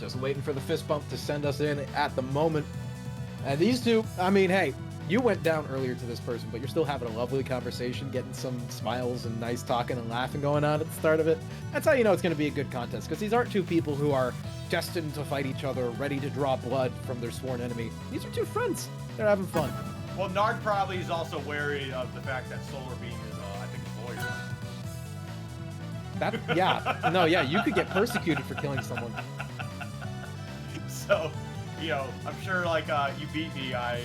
Just waiting for the fist bump to send us in at the moment. And these two, I mean, hey, you went down earlier to this person, but you're still having a lovely conversation, getting some smiles and nice talking and laughing going on at the start of it. That's how you know it's going to be a good contest, because these aren't two people who are destined to fight each other, ready to draw blood from their sworn enemy. These are two friends. They're having fun. Well, Nard probably is also wary of the fact that Solarbeam is, I think, a lawyer. That, yeah. No, yeah, you could get persecuted for killing someone. So, you know, I'm sure, like, you beat me, I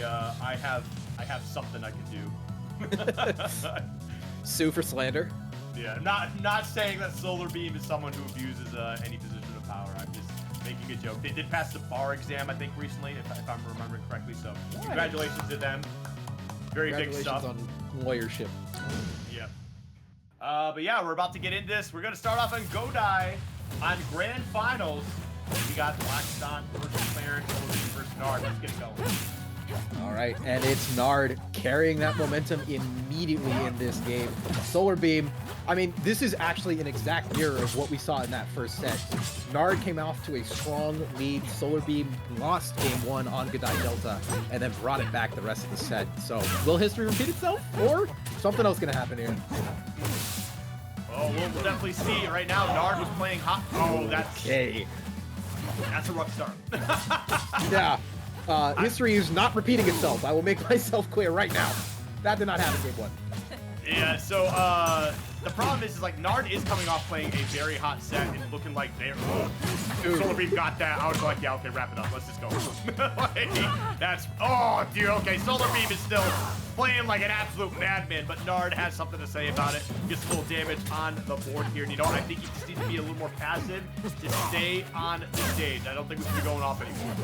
have something I can do. Sue for slander. Yeah, not saying that Solarbeam is someone who abuses any position of power. I'm just making a joke. They did pass the bar exam, I think, recently, if I'm remembering correctly. So, congratulations to them. Very big stuff. On lawyership. Yeah. But yeah, we're about to get into this. We're gonna start off on Godai on Grand Finals. We got Loxodont versus Clairen, Solarbeam versus Nard. Let's get it going. All right, and it's Nard carrying that momentum immediately in this game. Solarbeam, I mean, this is actually an exact mirror of what we saw in that first set. Nard came off to a strong lead. Solarbeam lost game one on Godai Delta and then brought it back the rest of the set. So will history repeat itself, or something else gonna happen here? Oh, we'll definitely see. Right now, Nard was playing hot. Oh, that's a rough start. Yeah. History is not repeating itself. I will make myself clear right now. That did not happen game one. Yeah, so the problem is like Nard is coming off playing a very hot set and looking like they're Solarbeam got that. I was like, yeah, okay, wrap it up. Let's just go. Like, that's dude, okay. Solarbeam is still playing like an absolute madman, but Nard has something to say about it. Gets a little damage on the board here. And you know, I think he just needs to be a little more passive to stay on the stage. I don't think we should be going off anymore.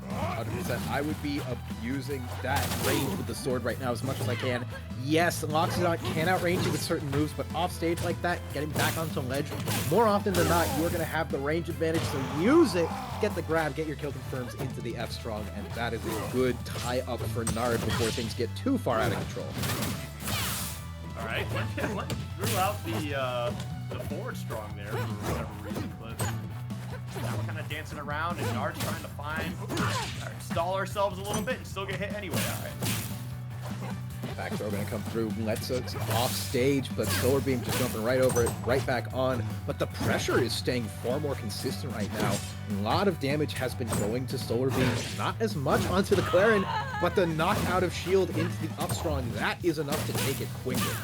100%. I would be abusing that range with the sword right now as much as I can. Yes, Loxodont can outrange you with certain moves, but off stage like that, getting back onto ledge, more often than not, you are going to have the range advantage, so use it, get the grab, get your kill confirms into the F strong, and that is a good tie-up for Nard before things get too far out of control. All right, Lynn threw out the forward strong there for whatever reason, but now we're kind of dancing around, and Nard's trying to stall ourselves a little bit and still get hit anyway. All right. Back throw going to come through. Let's off stage, but Solarbeam just jumping right over it, right back on. But the pressure is staying far more consistent right now. A lot of damage has been going to Solarbeam, not as much onto the Clairen, but the knockout of shield into the up strong, that is enough to take it quicker.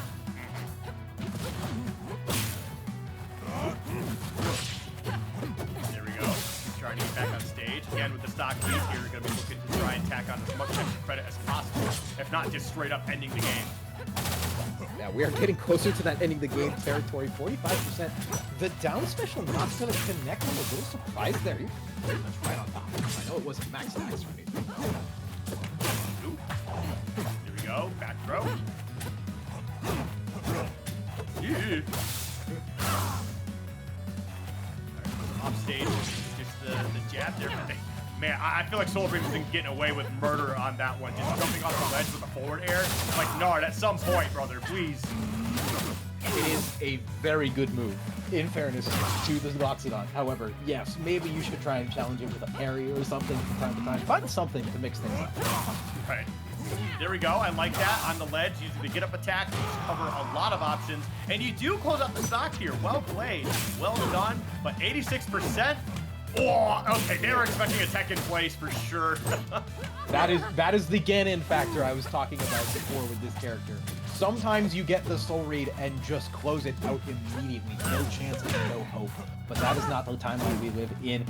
Trying to get back on stage. Again, with the stock lead here, we're going to be looking to try and tack on as much extra credit as possible, if not just straight up ending the game. Yeah, we are getting closer to that ending the game territory, 45%. The down special not going to connect. I'm a little surprised there. You're pretty much right on top. I know it wasn't max max for me. Here we go. Back throw. Yeah. Off stage. The jab there. Man, I feel like Solarbeam's been getting away with murder on that one. Just jumping off the ledge with a forward air. Like, Nard, at some point, brother, please. It is a very good move, in fairness to the Loxodont. However, yes, maybe you should try and challenge it with a parry or something from time to time. Find something to mix things up. Right. There we go. I like that. On the ledge, using the get-up attack, you cover a lot of options. And you do close up the stock here. Well played. Well done. But 86%? Oh, okay, they were expecting a tech in place for sure. that is the Ganon factor I was talking about before with this character. Sometimes you get the soul read and just close it out immediately. No chance and no hope. But that is not the timeline we live in.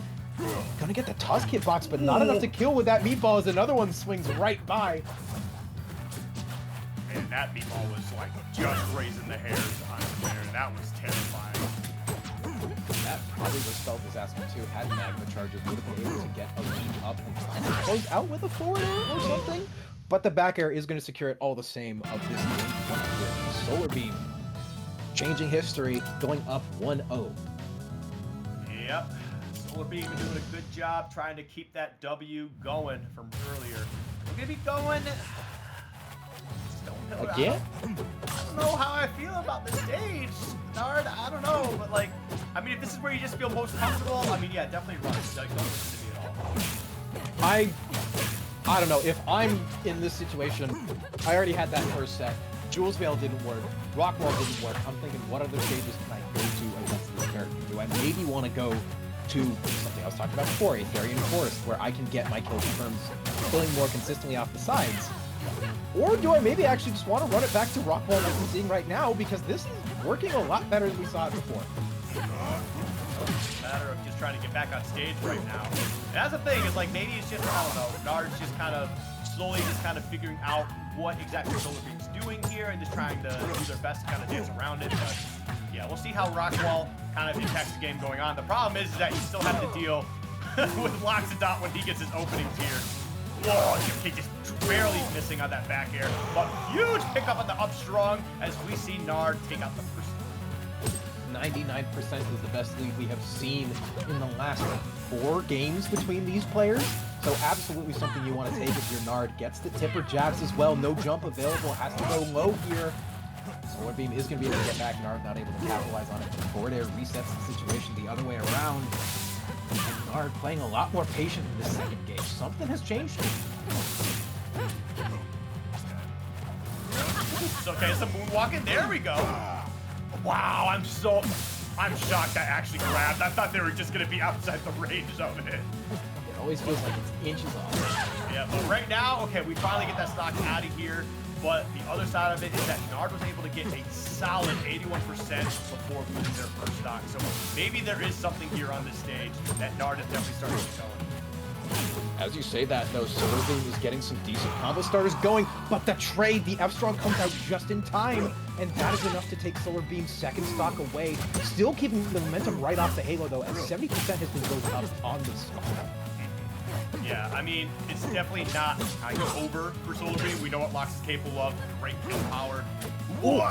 Gonna get the Tusk hitbox, but not enough to kill with that meatball as another one swings right by. And that meatball was like just raising the hairs on Clairen. That was terrifying. That probably was felt as asking too. Had magma charges, would have been able to get a lead up and try to close out with a forward air or something. But the back air is going to secure it all the same of this game. Solarbeam changing history, going up 1-0. Yep. Solarbeam doing a good job trying to keep that W going from earlier. We're going to be going. Again? I don't know how I feel about the stage, Nard. I don't know, but like, I mean, if this is where you just feel most comfortable, I mean, yeah, definitely run. Like, don't listen to me at all. I don't know. If I'm in this situation, I already had that first set. Jules Veil didn't work. Rockwall didn't work. I'm thinking, what other stages can I go to against this character? Do I maybe want to go to something I was talking about before, Aetherian Forest, where I can get my kill confirms killing more consistently off the sides? Or do I maybe actually just want to run it back to Rockwall like I'm seeing right now, because this is working a lot better than we saw it before. It's a matter of just trying to get back on stage right now. And that's the thing, is like maybe it's just, I don't know, Nard's just kind of slowly just kind of figuring out what exactly Solarbeam's doing here and just trying to do their best to kind of dance around it. But yeah, we'll see how Rockwall kind of impacts the game going on. The problem is that you still have to deal with Loxodont when he gets his openings here. Whoa, okay, just barely missing on that back air. But huge pickup on the up strong as we see Nard take out the first. 99% is the best lead we have seen in the last 4 games between these players. So absolutely something you want to take if your Nard gets the tipper jabs as well. No jump available, has to go low here. Solarbeam is going to be able to get back. Nard not able to capitalize on it. The forward air resets the situation the other way around. And Nard playing a lot more patient in this second game. Something has changed here. It's okay, some moonwalking. There we go. Wow, I'm shocked that actually grabbed. I thought they were just gonna be outside the range of it. It always feels like it's inches off. Yeah, but right now, okay, we finally get that stock out of here. But the other side of it is that Nard was able to get a solid 81% before losing their first stock. So maybe there is something here on this stage that Nard is definitely starting to show. As you say that, though, Solarbeam is getting some decent combo starters going, but the trade, the F-Strong comes out just in time, and that is enough to take Solarbeam's second stock away. Still keeping the momentum right off the Halo, though, as 70% has been built up on the stock. Yeah, I mean, it's definitely not over for Solarbeam. We know what Lox is capable of. Great kill power. Ooh.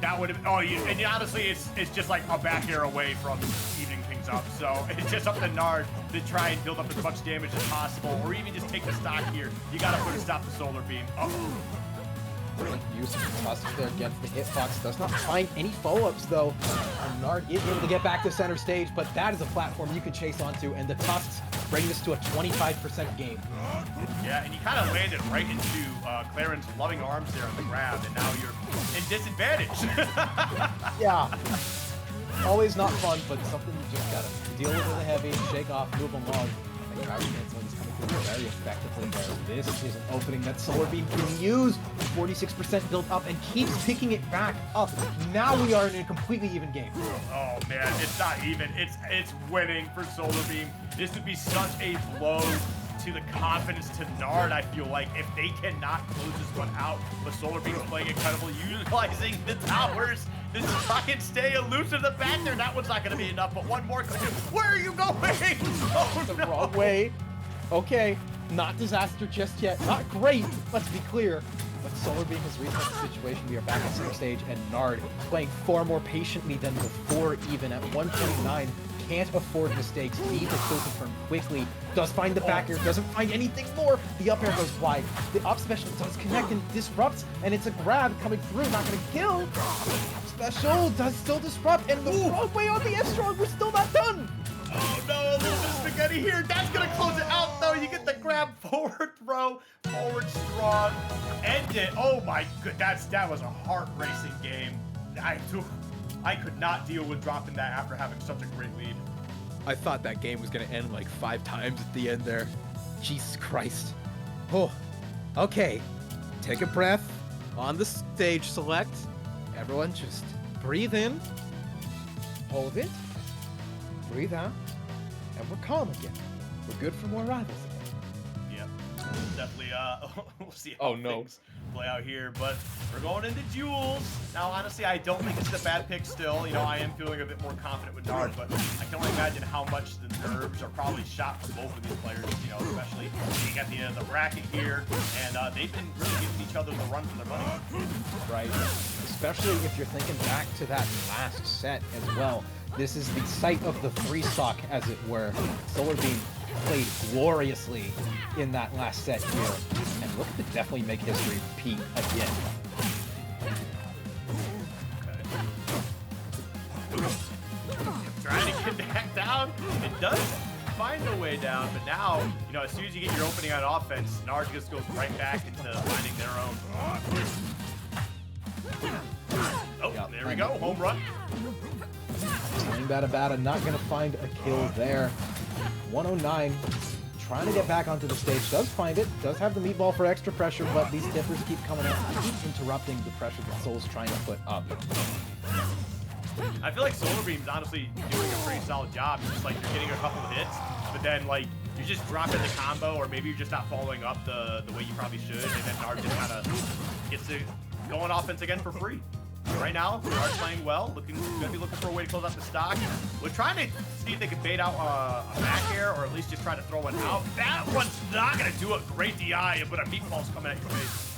That would have, and honestly, it's just like a back air away from evening things up. So it's just up to Nard to try and build up as much damage as possible, or even just take the stock here. You gotta put a stop to Solarbeam. Use of Tusk there against the hitbox. Does not find any follow-ups, though. And Nard is able to get back to center stage, but that is a platform you can chase onto, and the Tusks bring this to a 25% game. Yeah, and you kind of landed right into Clairen's loving arms there on the grab, and now you're in disadvantage. Yeah. Always not fun, but something you just gotta deal with the heavy, shake off, move along. I think Gravity Canceling is coming through very effectively there. This is an opening that Solarbeam can use. 46% built up and keeps picking it back up. Now we are in a completely even game. Oh man, it's not even. It's winning for Solarbeam. This would be such a blow to the confidence to Nard, I feel like, if they cannot close this one out. But Solarbeam is playing incredible, utilizing the towers to try and stay elusive to the back there. That one's not going to be enough, but one more. Where are you going? Oh, The no. wrong way. Okay, not disaster just yet. Not great, let's be clear. But Solarbeam has reset the situation. We are back at center stage, and Nard playing far more patiently than before, even at 129. Can't afford mistakes, needs a kill confirm quickly, does find the back air, doesn't find anything more, the up air goes wide, the up special does connect and disrupts, and it's a grab coming through, not gonna kill, up special does still disrupt, and the wrong way on the F-Strong, we're still not done! Oh no, a little bit of spaghetti here, that's gonna close it out though, you get the grab forward throw, forward strong, end it, oh my good, that was a heart-racing game. I could not deal with dropping that after having such a great lead. I thought that game was gonna end like 5 times at the end there. Jesus Christ. Oh, okay. Take a breath. On the stage select. Everyone just breathe in. Hold it. Breathe out. And we're calm again. We're good for more rivals again. Yep. Definitely, we'll see how things play out here, but we're going into Jules. Now, honestly, I don't think it's a bad pick still. You know, I am feeling a bit more confident with Nard, but I can only imagine how much the nerves are probably shot for both of these players, you know, especially being at the end of the bracket here, and they've been really giving each other the run for their money. Right. Especially if you're thinking back to that last set as well. This is the site of the 3-stock, as it were. Solarbeam played gloriously in that last set here, and look to definitely make history repeat again. Okay. does find a way down, but now, you know, as soon as you get your opening on offense, Nard just goes right back into finding their own. Oh, yep, there we go, home run. Playing Bada not gonna find a kill there. 109, trying to get back onto the stage, does find it, does have the meatball for extra pressure, but these dippers keep coming out, keep interrupting the pressure that Soul's trying to put up. I feel like Solarbeam's honestly doing a pretty solid job. It's just like you're getting a couple of hits, but then like you're just dropping the combo, or maybe you're just not following up the way you probably should, and then Nard just kind of gets to go on offense again for free. Right now, Nard's playing well, gonna be looking for a way to close out the stock. We're trying to see if they can bait out a back air, or at least just try to throw one out. That one's not gonna do a great DI, but a meatball's coming at your face.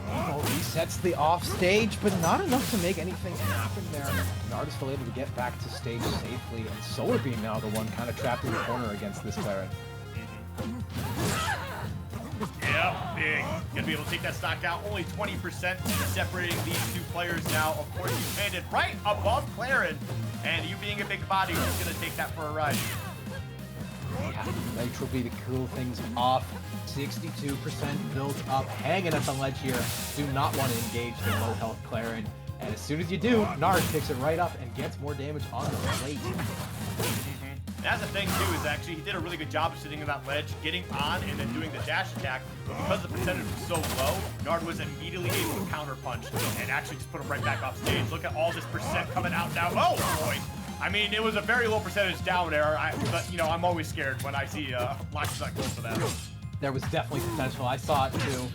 Oh, resets the off stage, but not enough to make anything happen there. Nard is still able to get back to stage safely, and Solarbeam now the one kind of trapped in the corner against this Clairen. Yeah, big. Gonna be able to take that stock out. Only 20% separating these two players now. Of course, you landed right above Clairen, and you being a big body is gonna take that for a ride. Yeah, Nitro B to cool things off. 62% built up, hanging at the ledge here. Do not want to engage the low health Clairen. And as soon as you do, Nard picks it right up and gets more damage on the plate. That's the thing too, is actually he did a really good job of sitting on that ledge, getting on and then doing the dash attack. But because the percentage was so low, Nard was immediately able to counter punch and actually just put him right back off stage. Look at all this percent coming out now. Oh boy! I mean, it was a very low percentage down air, but you know, I'm always scared when I see Loxodont go for that. There was definitely potential. I saw it too.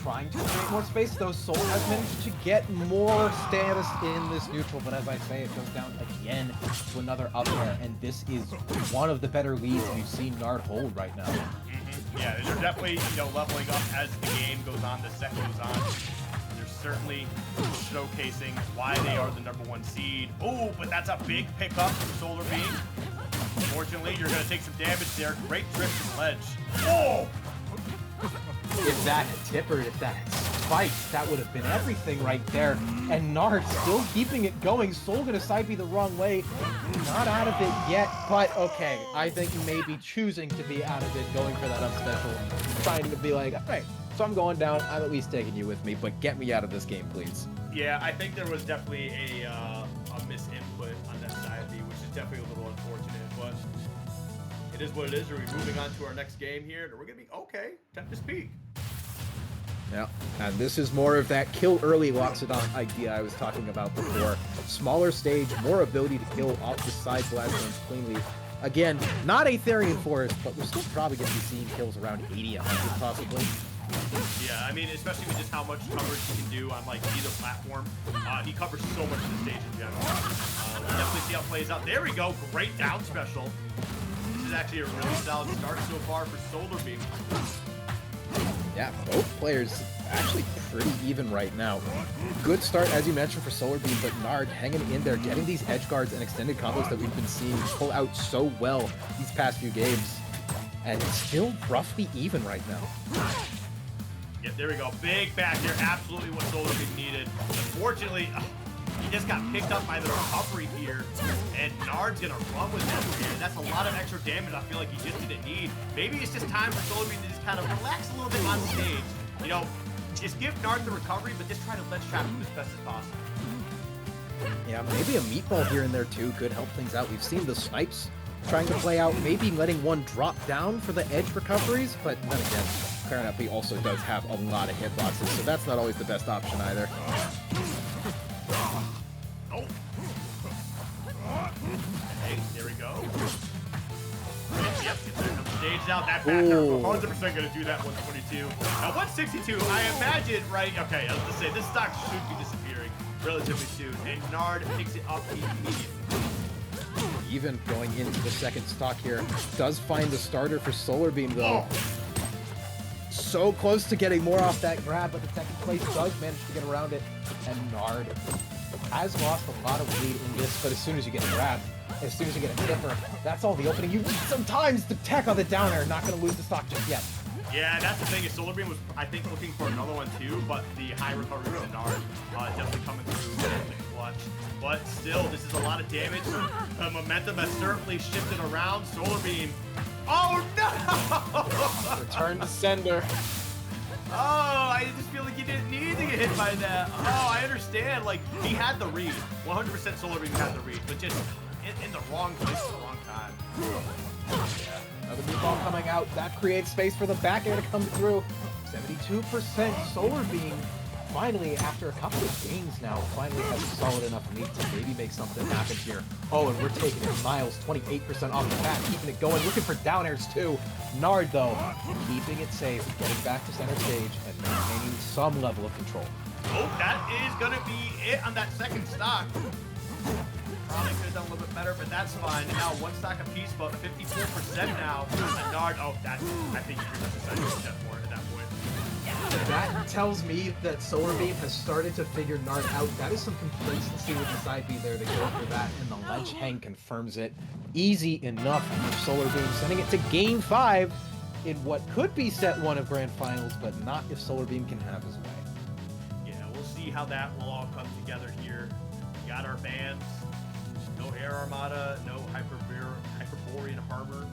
Trying to create more space, though. Soul has managed to get more status in this neutral, but as I say, it goes down again to another up air, and this is one of the better leads we've seen Nard hold right now. Yeah, they're definitely, you know, leveling up as the game goes on, the set goes on. They're certainly showcasing why they are the #1 seed. Oh, but that's a big pickup from Solarbeam. Unfortunately, you're going to take some damage there. Great trip to ledge. Oh! If that had tippered, if that had spiked, that would have been everything right there. And Nard still keeping it going. Soul gonna side B the wrong way. Not out of it yet, but okay. I think maybe choosing to be out of it, going for that up special, trying to be like, all right, so I'm going down. I'm at least taking you with me, but get me out of this game, please. Yeah, I think there was definitely a misinput on that side B, which is definitely a little unfortunate, but it is what it is. Are we moving on to our next game here? We're gonna be okay. Tempest Peak. Yeah, and this is more of that kill early Loxodont idea I was talking about before. Smaller stage, more ability to kill off the side blast zones cleanly. Again, not a Therian Forest, but we're still probably going to be seeing kills around 80, 100 possibly. Yeah, I mean, especially with just how much coverage he can do on like either platform. He covers so much of the stage in general. We'll definitely see how it plays out. There we go, great down special. This is actually a really solid start so far for Solarbeam. Yeah, both players actually pretty even right now. Good start, as you mentioned, for Solarbeam, but Nard hanging in there, getting these edge guards and extended combos that we've been seeing pull out so well these past few games. And it's still roughly even right now. Yep, there we go. Big back here. Absolutely what Solarbeam needed. Unfortunately, he just got picked up by the recovery here, and Nard's gonna run with that here. That's a lot of extra damage I feel like he just didn't need. Maybe it's just time for Solarbeam to just kind of relax a little bit on stage. You know, just give Nard the recovery, but just try to ledge trap him as best as possible. Yeah, maybe a meatball here and there too could help things out. We've seen the snipes trying to play out, maybe letting one drop down for the edge recoveries, but then again, Clairen also does have a lot of hitboxes, so that's not always the best option either. Oh. Hey, there we go. Yep, there comes stage out. That back there, 100% going to do that 122. Now 162, I imagine, right? Okay, I was going to say, this stock should be disappearing relatively soon, and Nard picks it up immediately. Even going into the second stock here, does find the starter for Solarbeam though. Oh. So close to getting more off that grab, but the second place does manage to get around it, and Nard has lost a lot of lead in this, but as soon as you get a grab, as soon as you get a dipper, that's all the opening you need sometimes to tech on the down air. Not going to lose the stock just yet. Yeah, that's the thing. Is Solarbeam was, I think, looking for another one too, but the high recovery from Nard definitely coming through in the clutch. But still, this is a lot of damage. The momentum has certainly shifted around. Solarbeam. Oh no! Return to sender. Oh, I just feel like he didn't need to get hit by that. Oh, I understand. Like, he had the read. 100% Solarbeam had the read, but just in the wrong place at the wrong time. Yeah. Another meatball coming out. That creates space for the back air to come through. 72% Solarbeam. Finally, after a couple of games now, finally has a solid enough lead to maybe make something happen here. Oh, and we're taking it. Miles, 28% off the bat, keeping it going. Looking for down airs too. Nard, though, keeping it safe, getting back to center stage, and maintaining some level of control. Oh, that is going to be it on that second stock. Probably could have done a little bit better, but that's fine. And now one stock apiece, but 54% now. And Nard, oh, that's, I think you pretty much decided to step more at that point. That tells me that Solarbeam has started to figure Nard out. That is some complacency with the side B there. They go for that, and the ledge hang confirms it. Easy enough for Solarbeam, sending it to Game 5 in what could be set 1 of Grand Finals, but not if Solarbeam can have his way. Yeah, we'll see how that will all come together here. We got our bans. No Air Armada, no Hyperborean Harbor.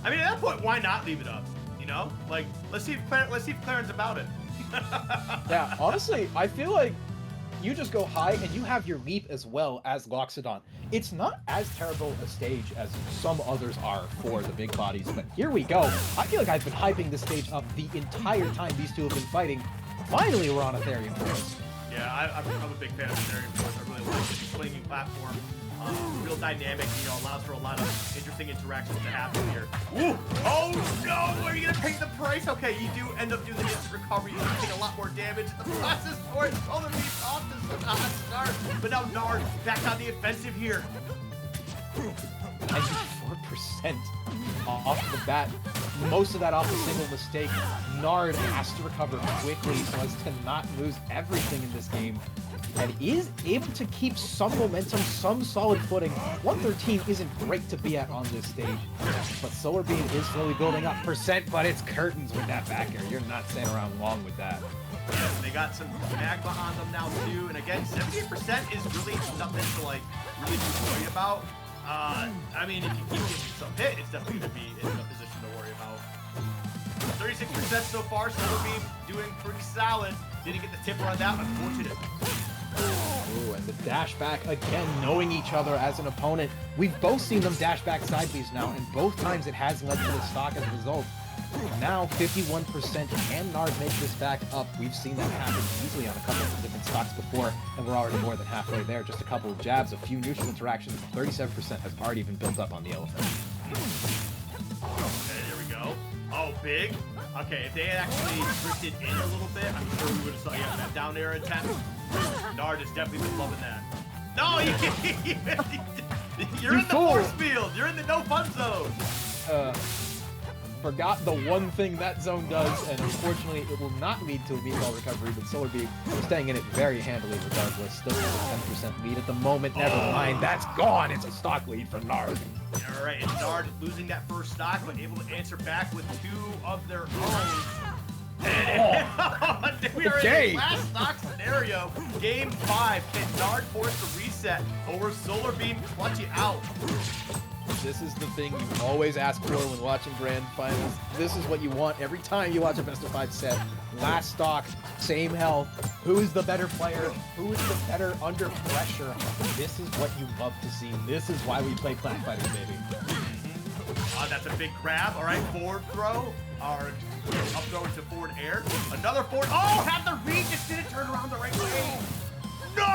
I mean, at that point, why not leave it up? You know, like let's see if Clairen's about it. Yeah, honestly, I feel like you just go high and you have your leap as well as Loxodont. It's not as terrible a stage as some others are for the big bodies, but here we go. I feel like I've been hyping this stage up the entire time these two have been fighting. Finally, we're on Ethereum Force. Yeah, I'm a big fan of Ethereum Force. I really like it. Swinging platform. Real dynamic, you know, allows for a lot of interesting interactions to happen here. Ooh! Oh no! Are you gonna pay the price? Okay, you do end up doing the instant recovery. You take a lot more damage. The process for it. Solarbeam off to a hot start, but now Nard back on the offensive here. 94% off the bat. Most of that off a single mistake. Nard has to recover quickly so as to not lose everything in this game. And is able to keep some momentum, some solid footing. 113 isn't great to be at on this stage, but Solarbeam is slowly building up percent, but it's curtains with that back air. You're not staying around long with that. Yes, they got some magma on them now too, and again, 78% is really nothing to like really be worried about. I mean, if you keep getting some hit, it's definitely gonna be in a position to worry about. 36% so far, Solarbeam doing pretty solid. Didn't get the tipper on that, unfortunate. Ooh, and the dash back again, knowing each other as an opponent. We've both seen them dash back side Bs now, and both times it has led to the stock as a result. Now 51%, can Nard make this back up? We've seen that happen easily on a couple of different stocks before, and we're already more than halfway there. Just a couple of jabs, a few neutral interactions, 37% has already been built up on the elephant. Okay, there we go. Oh, big. Okay, if they had actually drifted in a little bit, I'm sure we would have saw that down air attempt. Nard has definitely been loving that. No, you're in the force field. You're in the no fun zone. Forgot the one thing that zone does, and unfortunately it will not lead to a meatball recovery, but Solarbeam staying in it very handily regardless. Still has a 10% lead at the moment. Never mind, that's gone. It's a stock lead for Nard. All right, and Nard losing that first stock, but able to answer back with 2 of their own. We are in a last stock scenario. Game 5. Can Nard force the reset over Solarbeam clutch it out? This is the thing you always ask for when watching Grand Finals. This is what you want every time you watch a best of 5 set. Last stock, same health. Who is the better player? Who is the better under pressure? This is what you love to see. This is why we play Plant Fighters, baby. That's a big grab. All right, forward throw. Or up throw into forward air. Another forward. Oh, had the read, just didn't turn around the right way. No,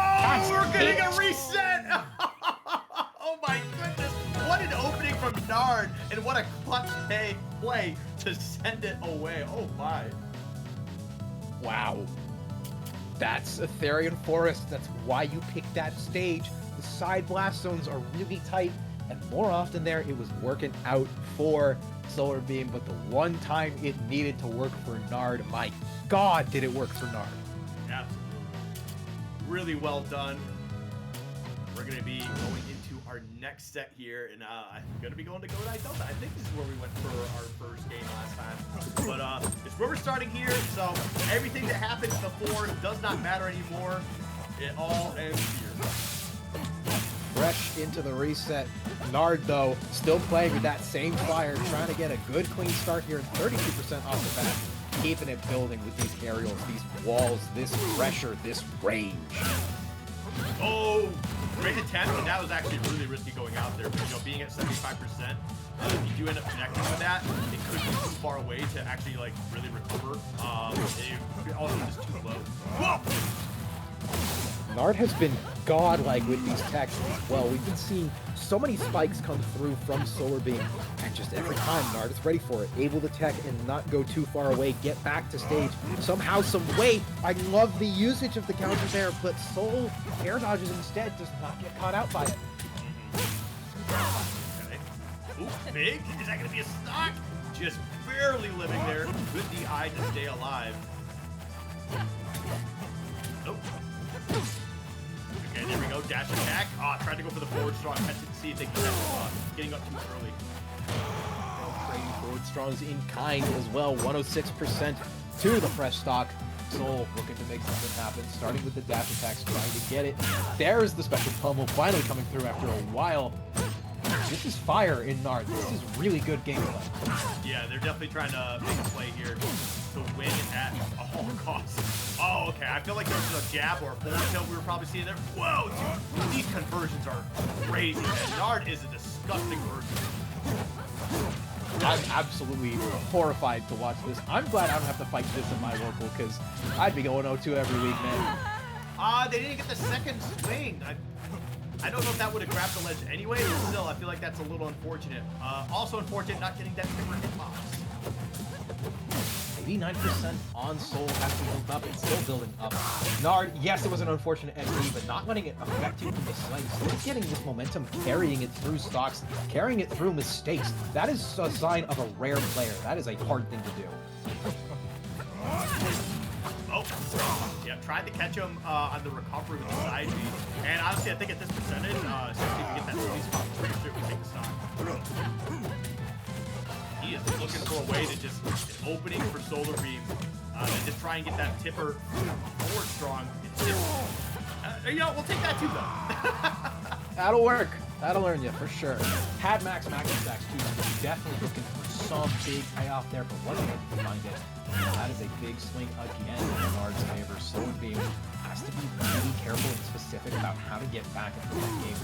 we're getting a reset. Oh my goodness. What an opening from Nard, and what a clutch play to send it away. Oh my. Wow. That's Ethereum Forest. That's why you picked that stage. The side blast zones are really tight, and more often there, it was working out for Solarbeam, but the one time it needed to work for Nard, my God, did it work for Nard. Absolutely. Really well done. We're going to be going into our next set here, and I'm gonna be going to Godai Delta. I think this is where we went for our first game last time, but it's where we're starting here. So everything that happened before does not matter anymore. It all ends here. Fresh into the reset. Nard, though, still playing with that same fire, trying to get a good, clean start here, 32% off the bat. Keeping it building with these aerials, these walls, this pressure, this range. Oh, great attempt, and that was actually really risky going out there. But, you know, being at 75%, if you do end up connecting with that, it could be too far away to actually, like, really recover. It also just too low. Whoa! Nard has been godlike with these techs as well. We've been seeing so many spikes come through from Solarbeam, and just every time Nard is ready for it, able to tech and not go too far away, get back to stage somehow, some way. I love the usage of the counter there, but Soul air dodges instead, does not get caught out by it. Okay. Ooh, big? Is that gonna be a stock? Just barely living there with the eye to stay alive. Nope. Okay, there we go. Dash attack. Ah, tried to go for the forward strong. Had to see if they can getting up too early. Trading forward strongs in kind as well. 106% to the fresh stock. Soul looking to make something happen. Starting with the dash attacks, trying to get it. There's the special pummel finally coming through after a while. This is fire in Nard. This is really good gameplay. Yeah, they're definitely trying to make a play here to win at all costs. Oh, okay. I feel like there's a jab or a forward tilt we were probably seeing there. Whoa, dude. These conversions are crazy, man. Nard is a disgusting version. I'm absolutely horrified to watch this. I'm glad I don't have to fight this in my local, because I'd be going 0-2 every week, man. They didn't get the second swing. I don't know if that would have grabbed the ledge anyway, but still, I feel like that's a little unfortunate. Also unfortunate not getting that timber hitbox. 89% on Soul after built up. It's still building up. Nard, yes, it was an unfortunate XP, but not letting it affect you from the slight. Still getting this momentum, carrying it through stocks, carrying it through mistakes. That is a sign of a rare player. That is a hard thing to do. Oh, yeah, tried to catch him on the recovery with the side B. And honestly, I think at this percentage, especially if you get that squeeze spot, I'm pretty sure we take the stock. He is looking for a way to just an opening for Solarbeam and just try and get that tipper forward strong. It's just, you know, we'll take that too, though. That'll work. That'll earn you, for sure. Had max stacks, too. Definitely looking for some big payoff there, but wasn't able to find it. That is a big swing again in Nard's favor. Solarbeam has to be really careful and specific about how to get back into the game.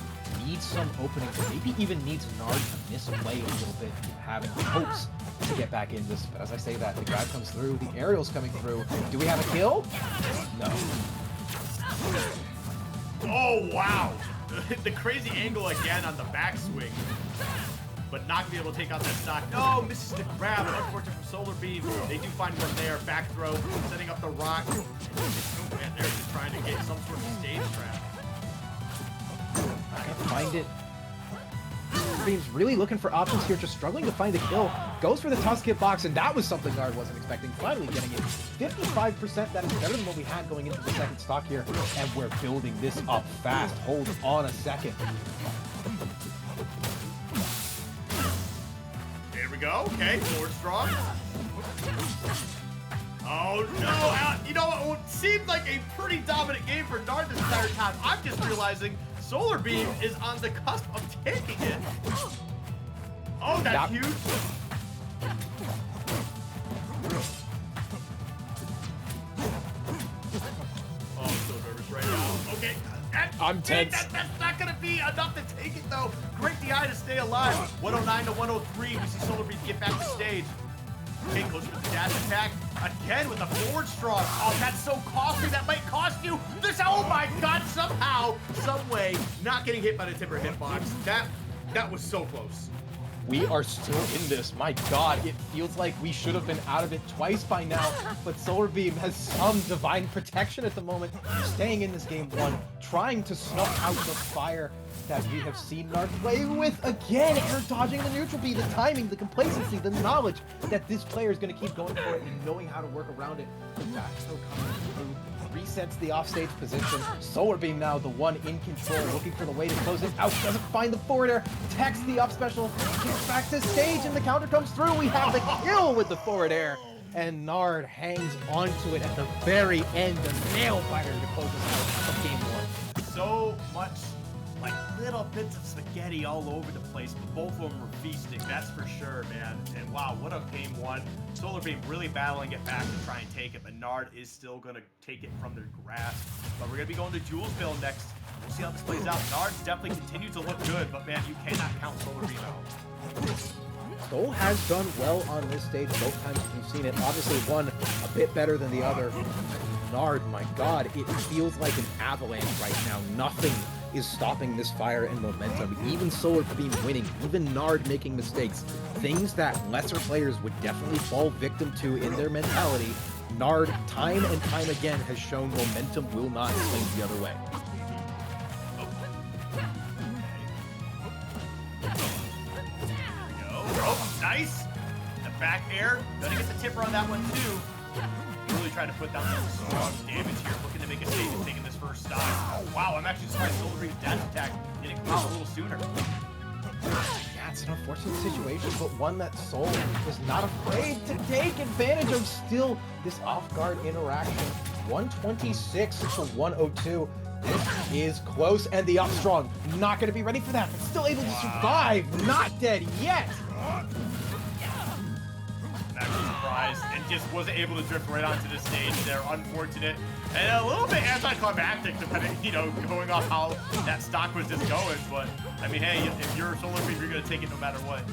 Needs some openings, maybe even needs Nard to misplay a little bit, having hopes to get back in this. But as I say that, the grab comes through, the aerial's coming through. Do we have a kill? No. Oh, wow. The crazy angle again on the backswing. But not going to be able to take out that stock. No, misses the grab. Unfortunate for Solarbeam. They do find one there. Back throw, setting up the rock. And they're just trying to get some sort of stage trap. I can't find it. Solarbeam's really looking for options here, just struggling to find a kill. Goes for the toss hit box, and that was something Nard wasn't expecting. Finally getting it. 55%, that is better than what we had going into the second stock here. And we're building this up fast. Hold on a second. There we go. Okay, forward strong. Oh no! You know what? It seemed like a pretty dominant game for Nard this entire time. I'm just realizing Solarbeam is on the cusp of taking it. Oh, that's huge. Oh, I'm so nervous right now. Okay. I'm tense. That's not going to be enough to take it, though. Great DI to stay alive. 109 to 103. We see Solarbeam get back to stage. Okay, goes for the dash attack. Again with the forward strong. Oh, that's so costly. That might cost you. This, oh my God, somehow, some way, not getting hit by the timber hitbox. That was so close. We are still in this. My God, it feels like we should have been out of it twice by now, but Solarbeam has some divine protection at the moment, staying in this game one, trying to snuff out the fire that we have seen Nard play with again, air dodging the neutral B, the timing, the complacency, the knowledge that this player is going to keep going for it and knowing how to work around it. The back throw coming through, resets the offstage position. Solarbeam now the one in control, looking for the way to close it out. Doesn't find the forward air. Techs the up special. Gets back to stage, and the counter comes through. We have the kill with the forward air. And Nard hangs onto it at the very end. The nail biter to close us out of game 1. So much, like, little bits of spaghetti all over the place, but both of them were feasting, that's for sure, man. And wow, what a game 1. Solarbeam really battling it back to try and take it, but Nard is still going to take it from their grasp. But we're going to be going to Jules Bill next. We'll see how this plays out. Nard's definitely continued to look good, but man, you cannot count Solarbeam out. Soul has done well on this stage both times we've seen it. Obviously one a bit better than the other. Nard, my god, it feels like an avalanche right now. Nothing is stopping this fire and momentum. Even Solarbeam winning, even Nard making mistakes. Things that lesser players would definitely fall victim to in their mentality. Nard, time and time again, has shown momentum will not swing the other way. Oh, nice! The back air. Gonna get the tipper on that one, too. Really trying to put down some strong damage here. Looking to make a statement taking this first stock. Oh, wow, I'm actually surprised Solarbeam's dash attack didn't come a little sooner. Yeah, it's an unfortunate situation, but one that Soul was not afraid to take advantage of. Still, this off-guard interaction. 126 to 102. This is close, and the up strong not going to be ready for that, but still able to survive. Not dead yet. Actually surprised and just wasn't able to drift right onto the stage there. Unfortunate and a little bit anticlimactic, depending, you know, going off how that stock was just going. But I mean, hey, if you're Solarbeam, you're gonna take it no matter what.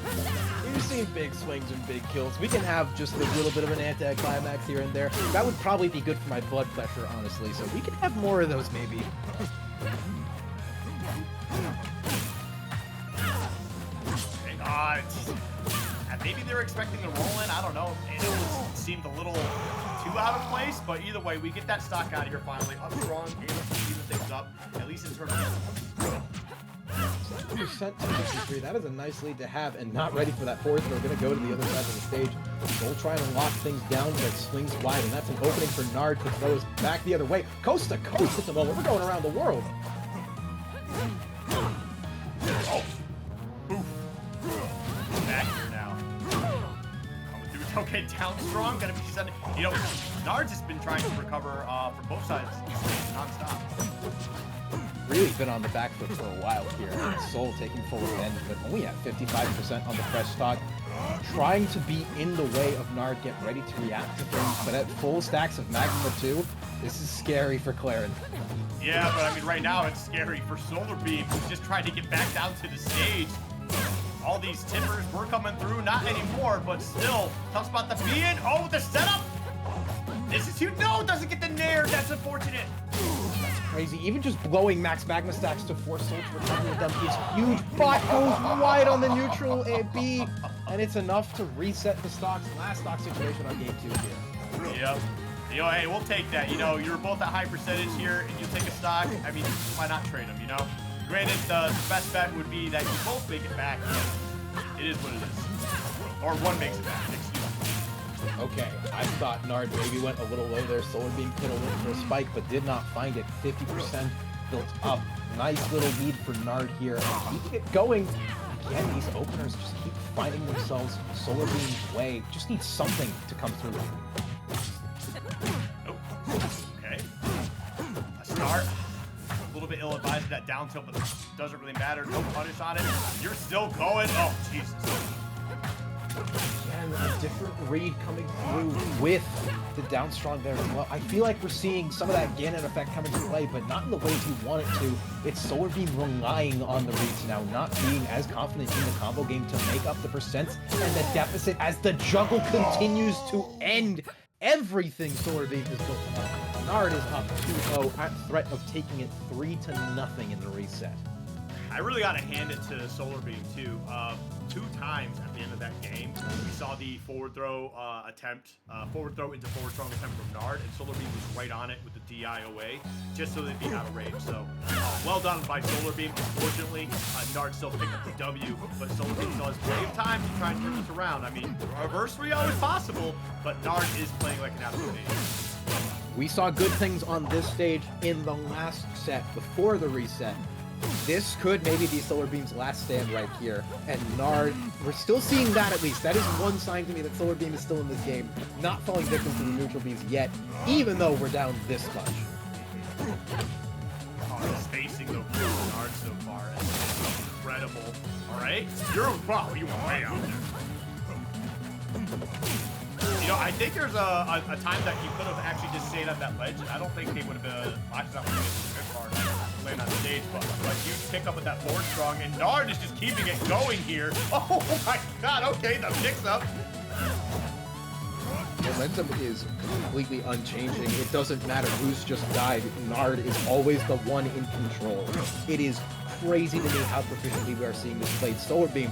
We've seen big swings and big kills. We can have just a little bit of an anticlimax here and there. That would probably be good for my blood pressure, honestly. So we can have more of those, maybe. Hang on. Maybe they were expecting the roll in. I don't know. It seemed a little too out of place, but either way, we get that stock out of here finally. Up strong, able to even things up, at least in terms of 70% to 53. That is a nice lead to have, and not ready for that forward throw. Going to go to the other side of the stage. Soul trying to lock things down, but swings wide, and that's an opening for Nard to throw us back the other way. Coast to coast at the moment. We're going around the world. Oh. Oof. Back here now. Okay, down strong, gonna be sending. You know, Nard's just been trying to recover from both sides non-stop. Really been on the back foot for a while here. Soul taking full advantage, but only at 55% on the fresh stock. Trying to be in the way of Nard, get ready to react to things, but at full stacks of Magma 2, this is scary for Clairen. Yeah, but I mean, right now it's scary for Solarbeam, who's just trying to get back down to the stage. All these timbers were coming through, not anymore, but still, tough spot to be in. Oh, the setup! This is huge. No, doesn't get the nair. That's unfortunate. That's crazy. Even just blowing max Magma stacks to force Soul to recover with them is huge. Bot goes wide on the neutral AB, and it's enough to reset the stocks. Last stock situation on game 2 here. Yep. You know, hey, we'll take that. You know, you're both at high percentage here, and you take a stock. I mean, why not trade them, you know? Granted, the best bet would be that you both make it back, but it is what it is. Or one makes it back, excuse me. Okay, I thought Nard maybe went a little low there. Solarbeam could have went for a spike, but did not find it. 50% built up. Nice little lead for Nard here. Keep it going. Again, these openers just keep finding themselves Solarbeam's way. Just need something to come through. Oh, okay. A start. A little bit ill-advised that down tilt, but it doesn't really matter. No punish on it. You're still going. Oh, Jesus. Again, a different read coming through with the down strong there as well. I feel like we're seeing some of that Ganon effect coming to play, but not in the ways we want it to. It's Solarbeam relying on the reads now, not being as confident in the combo game to make up the percents and the deficit as the juggle continues to end. Everything Solarbeam has built up. Nard is up 2-0 at threat of taking it 3-0 in the reset. I really got to hand it to Solarbeam, too. 2 times at the end of that game, we saw the forward throw attempt, forward throw into forward strong attempt from Nard, and Solarbeam was right on it with the DIOA, just so they'd be out of range. So, well done by Solarbeam. Unfortunately, Nard still picked up the W, but Solarbeam still has plenty of time to try and turn this around. I mean, reverse 3-0 is possible, but Nard is playing like an absolute ace. We saw good things on this stage in the last set before the reset. This could maybe be Solarbeam's last stand right here. And Nard, we're still seeing that at least. That is one sign to me that Solarbeam is still in this game, not falling victim to the neutral beams yet, even though we're down this much. Oh, the spacing though for Nard so far is incredible. Alright? Wow, you were way out there. You know, I think there's a time that you could have actually just stayed on that ledge, and I don't think they would have been actually not going to get the card land on stage, but you pick up with that forward strong, and Nard is just keeping it going here. Oh my god, okay, the mix up. Momentum is completely unchanging. It doesn't matter who's just died. Nard is always the one in control. It is crazy to me how proficiently we are seeing this played. Solarbeam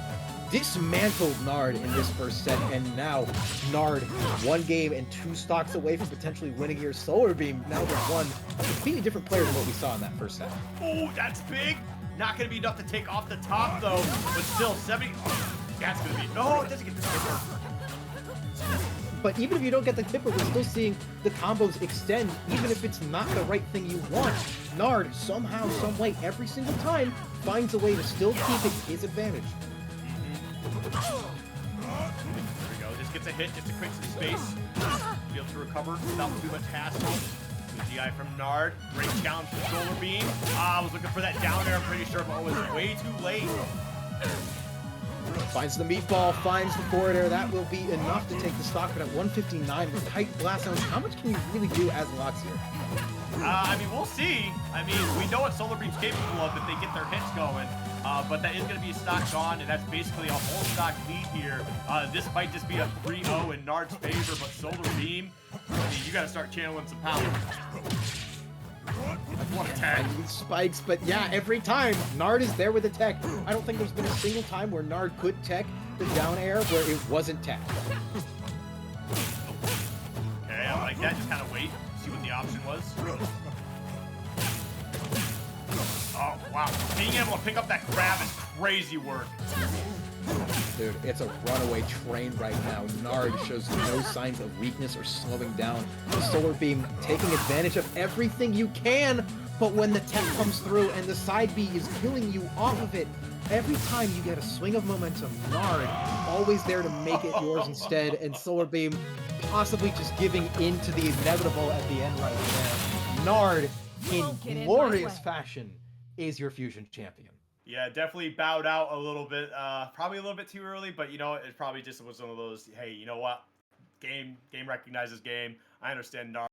dismantled Nard in this first set, and now Nard 1 game and 2 stocks away from potentially winning here. Solarbeam now with one completely different player than what we saw in that first set. Oh, that's big. Not going to be enough to take off the top, though, but still 70. Oh, that's going to be. No, it doesn't get the tipper. But even if you don't get the tipper, we're still seeing the combos extend, even if it's not the right thing you want. Nard, somehow, some way, every single time, finds a way to still keep it his advantage. There we go. Just gets a hit, just to create some space. Be able to recover without too much hassle. Good GI from Nard. Great challenge from Solarbeam. I was looking for that down air, I'm pretty sure, but it was way too late. Finds the meatball, finds the forward air. That will be enough to take the stock, but at 159 with tight blast zones, how much can you really do as Lox here? I mean, we'll see. I mean, we know what Solarbeam's capable of if they get their hits going. But that is going to be a stock gone, and that's basically a whole stock lead here. This might just be a 3-0 in Nard's favor, but Solarbeam, I mean, you got to start channeling some power. What a tag. Spikes, but yeah, every time Nard is there with the tech. I don't think there's been a single time where Nard could tech the down air where it wasn't tech. Okay, I like that. Just kind of wait, see what the option was. Oh, wow. Being able to pick up that grab is crazy work. Dude, it's a runaway train right now. Nard shows no signs of weakness or slowing down. The Solarbeam taking advantage of everything you can, but when the tech comes through and the side B is killing you off of it, every time you get a swing of momentum, Nard always there to make it yours instead, and Solarbeam possibly just giving in to the inevitable at the end right there. Nard, in glorious fashion, is your Fusion champion. Yeah, definitely bowed out a little bit. Probably a little bit too early, but you know, it probably just was one of those, hey, you know what? Game recognizes game. I understand Nard.